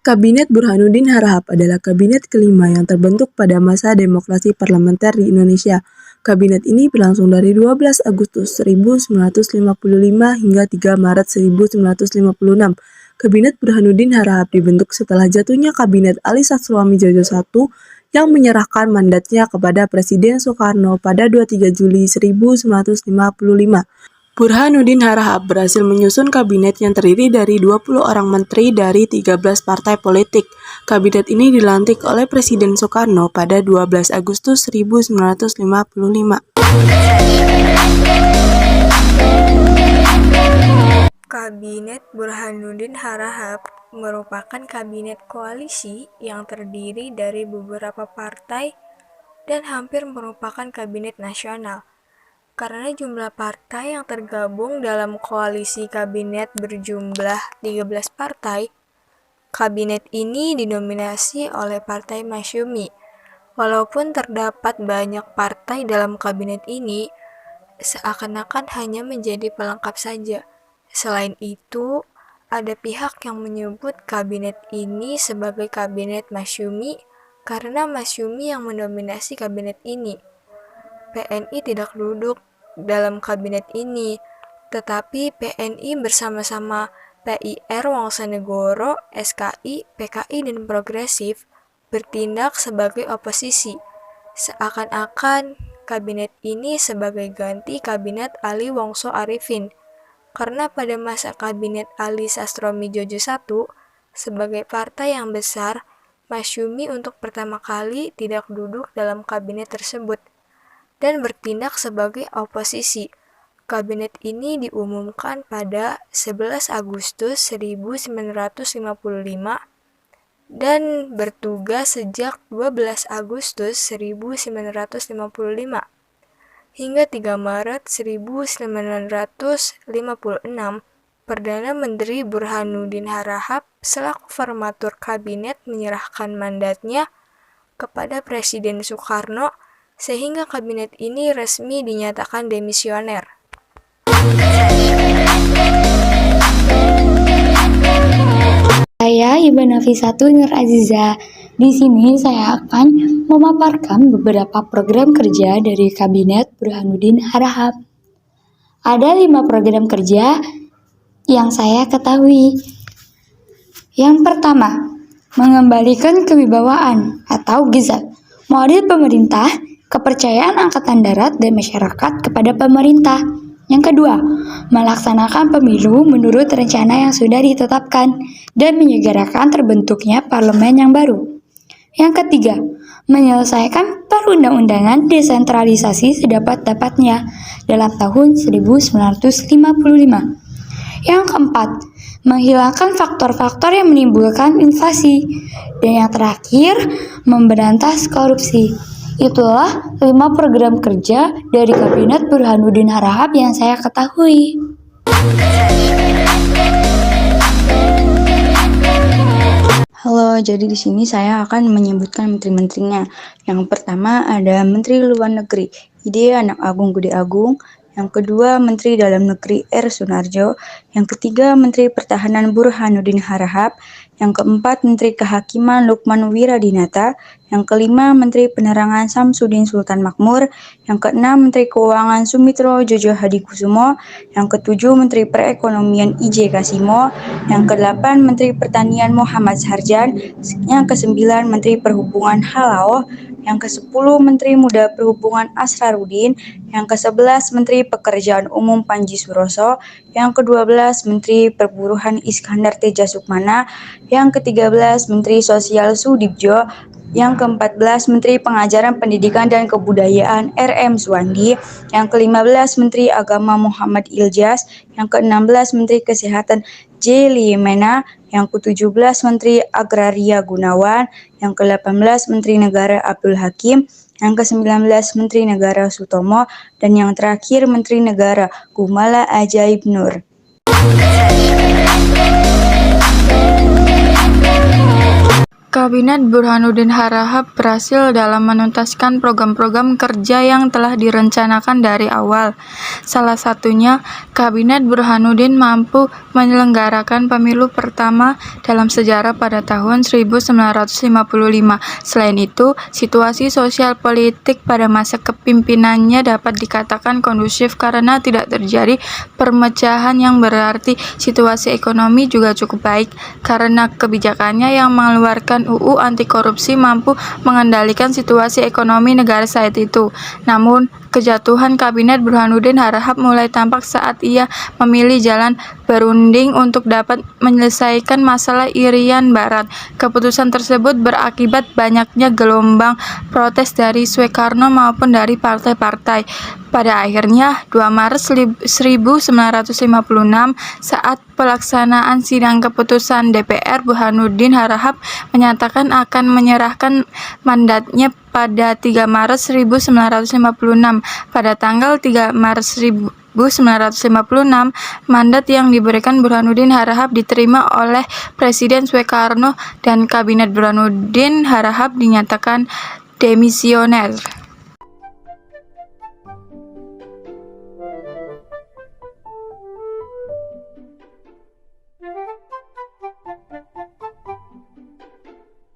Kabinet Burhanuddin Harahap adalah kabinet kelima yang terbentuk pada masa demokrasi parlementer di Indonesia. Kabinet ini berlangsung dari 12 Agustus 1955 hingga 3 Maret 1956. Kabinet Burhanuddin Harahap dibentuk setelah jatuhnya Kabinet Ali Sastroami Djojo I yang menyerahkan mandatnya kepada Presiden Soekarno pada 23 Juli 1955. Burhanuddin Harahap berhasil menyusun kabinet yang terdiri dari 20 orang menteri dari 13 partai politik. Kabinet ini dilantik oleh Presiden Soekarno pada 12 Agustus 1955. Kabinet Burhanuddin Harahap merupakan kabinet koalisi yang terdiri dari beberapa partai dan hampir merupakan kabinet nasional. Karena jumlah partai yang tergabung dalam koalisi kabinet berjumlah 13 partai, kabinet ini didominasi oleh Partai Masyumi. Walaupun terdapat banyak partai dalam kabinet ini, seakan-akan hanya menjadi pelengkap saja. Selain itu, ada pihak yang menyebut kabinet ini sebagai kabinet Masyumi karena Masyumi yang mendominasi kabinet ini. PNI tidak duduk dalam kabinet ini, tetapi PNI bersama-sama PIR Wongsanegoro, SKI, PKI, dan Progresif bertindak sebagai oposisi. Seakan-akan kabinet ini sebagai ganti kabinet Ali Wongso Arifin, karena pada masa kabinet Ali Sastroami Djojo I sebagai partai yang besar, Masyumi untuk pertama kali tidak duduk dalam kabinet tersebut dan bertindak sebagai oposisi. Kabinet ini diumumkan pada 11 Agustus 1955 dan bertugas sejak 12 Agustus 1955 hingga 3 Maret 1956. Perdana Menteri Burhanuddin Harahap selaku formatur kabinet menyerahkan mandatnya kepada Presiden Soekarno sehingga kabinet ini resmi dinyatakan demisioner. Saya Ibu Nafisatu Nur Aziza. Di sini saya akan memaparkan beberapa program kerja dari Kabinet Burhanuddin Harahap. Ada 5 program kerja yang saya ketahui. Yang pertama, mengembalikan kewibawaan atau GIZAT, model pemerintah, kepercayaan Angkatan Darat dan masyarakat kepada pemerintah. Yang kedua, melaksanakan pemilu menurut rencana yang sudah ditetapkan dan menyegerakan terbentuknya parlemen yang baru. Yang ketiga, menyelesaikan perundang-undangan desentralisasi sedapat-dapatnya dalam tahun 1955. Yang keempat, menghilangkan faktor-faktor yang menimbulkan inflasi. Dan yang terakhir, memberantas korupsi. Itulah 5 program kerja dari Kabinet Burhanuddin Harahap yang saya ketahui. Halo, jadi di sini saya akan menyebutkan menteri-menterinya. Yang pertama ada Menteri Luar Negeri, Ide Anak Agung Gede Agung. Yang kedua, Menteri Dalam Negeri R. Sunarjo. Yang ketiga, Menteri Pertahanan Burhanuddin Harahap. Yang keempat, Menteri Kehakiman Lukman Wiradinata. Yang kelima, Menteri Penerangan Samsudin Sultan Makmur. Yang keenam, Menteri Keuangan Sumitro Djojo Hadikusumo. Yang ketujuh, Menteri Perekonomian I.J. Kasimo. Yang kedelapan, Menteri Pertanian Muhammad Sarjan. Yang kesembilan, Menteri Perhubungan Halao. Yang ke-10, Menteri Muda Perhubungan Asrarudin. Yang ke-11, Menteri Pekerjaan Umum Panji Suroso. Yang ke-12, Menteri Perburuhan Iskandar Teja Sukmana. Yang ke-13, Menteri Sosial Sudibjo. Yang ke-14, Menteri Pengajaran Pendidikan dan Kebudayaan R.M. Suwandi. Yang ke-15, Menteri Agama Muhammad Ilyas. Yang ke-16, Menteri Kesehatan J. Liemena. Yang ke-17, Menteri Agraria Gunawan. Yang ke-18, Menteri Negara Abdul Hakim. Yang ke-19, Menteri Negara Sutomo. Dan yang terakhir, Menteri Negara Gumala Ajaib Nur. Kabinet Burhanuddin Harahap berhasil dalam menuntaskan program-program kerja yang telah direncanakan dari awal. Salah satunya, Kabinet Burhanuddin mampu menyelenggarakan pemilu pertama dalam sejarah pada tahun 1955. Selain itu, situasi sosial politik pada masa kepemimpinannya dapat dikatakan kondusif karena tidak terjadi permecahan yang berarti. Situasi ekonomi juga cukup baik karena kebijakannya yang mengeluarkan UU anti korupsi mampu mengendalikan situasi ekonomi negara saat itu. Namun, kejatuhan Kabinet Burhanuddin Harahap mulai tampak saat ia memilih jalan berunding untuk dapat menyelesaikan masalah Irian Barat. Keputusan tersebut berakibat banyaknya gelombang protes dari Soekarno maupun dari partai-partai. Pada akhirnya, 2 Maret 1956, saat pelaksanaan sidang keputusan DPR, Burhanuddin Harahap menyatakan akan menyerahkan mandatnya pada 3 Maret 1956. Pada tanggal 3 Maret 1956, mandat yang diberikan Burhanuddin Harahap diterima oleh Presiden Soekarno dan Kabinet Burhanuddin Harahap dinyatakan demisioner.